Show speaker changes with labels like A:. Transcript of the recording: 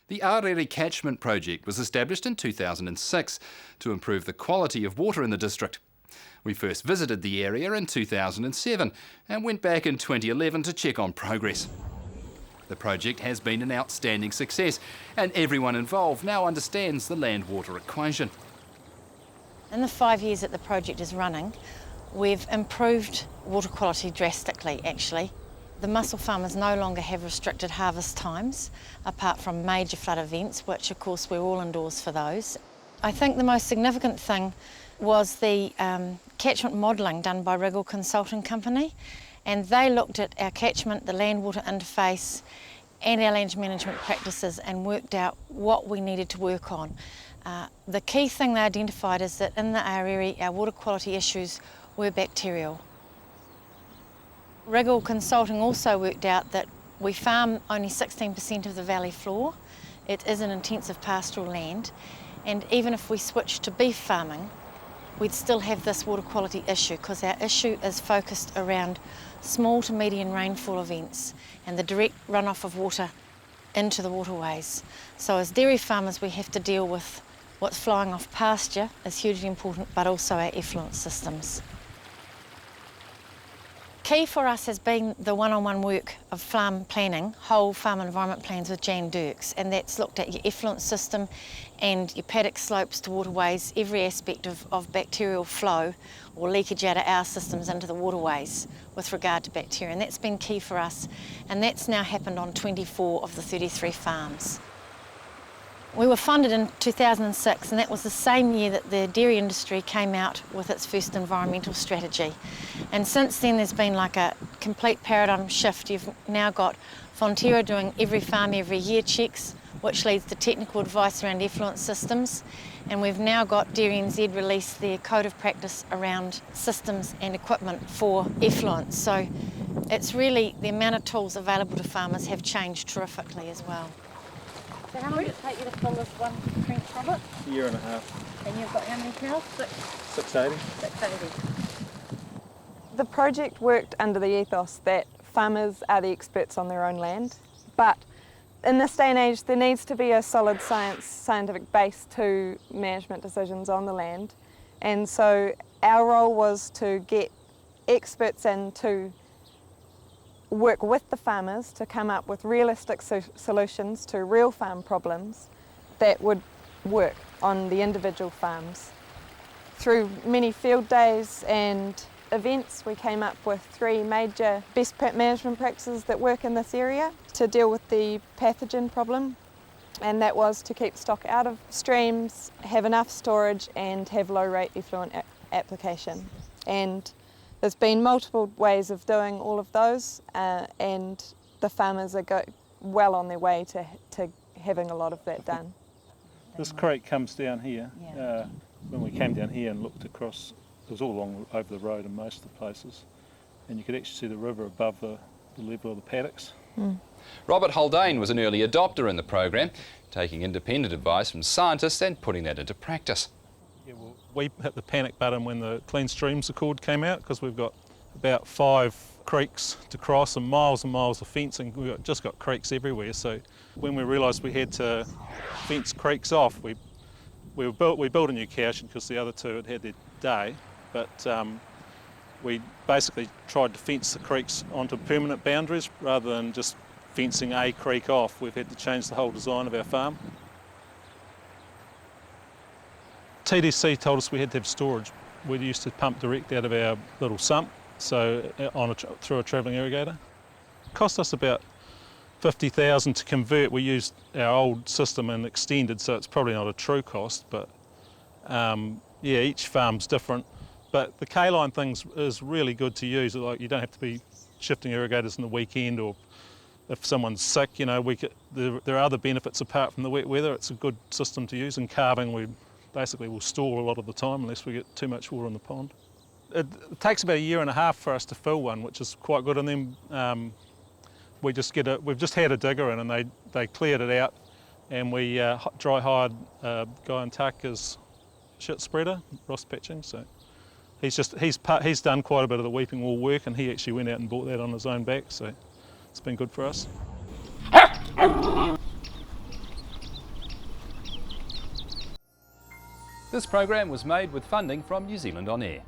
A: The Aorere Catchment project was established in 2006 to improve the quality of water in the district. We first visited the area in 2007 and went back in 2011 to check on progress. The project has been an outstanding success and everyone involved now understands the land-water equation.
B: In the 5 years that the project is running, we've improved water quality drastically, actually. The mussel farmers no longer have restricted harvest times, apart from major flood events, which of course we're all indoors for those. I think the most significant thing was the catchment modelling done by Riggle Consulting Company, and they looked at our catchment, the land-water interface and our land management practices and worked out what we needed to work on. The key thing they identified is that in the Aorere, our water quality issues were bacterial. Riggle Consulting also worked out that we farm only 16% of the valley floor. It is an intensive pastoral land, and even if we switched to beef farming, we'd still have this water quality issue because our issue is focused around small to medium rainfall events and the direct runoff of water into the waterways. So as dairy farmers, we have to deal with what's flowing off pasture is hugely important, but also our effluent systems. Key for us has been the one-on-one work of farm planning, whole farm environment plans with Jan Dirks, and that's looked at your effluent system and your paddock slopes to waterways, every aspect of bacterial flow or leakage out of our systems into the waterways with regard to bacteria, and that's been key for us, and that's now happened on 24 of the 33 farms. We were funded in 2006, and that was the same year that the dairy industry came out with its first environmental strategy. And since then there's been like a complete paradigm shift. You've now got Fonterra doing every farm every year checks, which leads to technical advice around effluent systems. And we've now got Dairy NZ release their code of practice around systems and equipment for effluent. So it's really the amount of tools available to farmers have changed terrifically as well. So how long did it take you to fill this one trench, Robert?
C: A year and a half.
B: And you've got how many cows?
C: 680.
B: 680.
D: The project worked under the ethos that farmers are the experts on their own land, but in this day and age there needs to be a solid scientific base to management decisions on the land, and so our role was to get experts in to work with the farmers to come up with realistic solutions to real farm problems that would work on the individual farms. Through many field days and events, we came up with 3 major best management practices that work in this area to deal with the pathogen problem, and that was to keep stock out of streams, have enough storage and have low rate effluent application. And there's been multiple ways of doing all of those, and the farmers are well on their way to having a lot of that done.
C: This creek comes down here.
B: Yeah.
C: When we came down here and looked across, it was all along over the road in most of the places, and you could actually see the river above the level of the paddocks.
D: Mm.
A: Robert Haldane was an early adopter in the program, taking independent advice from scientists and putting that into practice.
C: Yeah, well, we hit the panic button when the Clean Streams Accord came out because we've got about 5 creeks to cross and miles of fencing. We've just got creeks everywhere, so when we realised we had to fence creeks off, we built a new cowshed because the other 2 had their day, but we basically tried to fence the creeks onto permanent boundaries rather than just fencing a creek off. We've had to change the whole design of our farm. TDC told us we had to have storage. We used to pump direct out of our little sump, so through a travelling irrigator. It cost us about $50,000 to convert. We used our old system and extended, so it's probably not a true cost, but yeah, each farm's different. But the K-line thing is really good to use. Like, you don't have to be shifting irrigators in the weekend, or if someone's sick, you know, there are other benefits apart from the wet weather. It's a good system to use. And calving, we basically will store a lot of the time unless we get too much water in the pond. It takes about a year and a half for us to fill one, which is quite good. And then we've just had a digger in, and they cleared it out, and we dry hired a guy in Taka's shit spreader, Ross Patching. So he's done quite a bit of the weeping wool work, and he actually went out and bought that on his own back. So it's been good for us.
A: This program was made with funding from New Zealand On Air.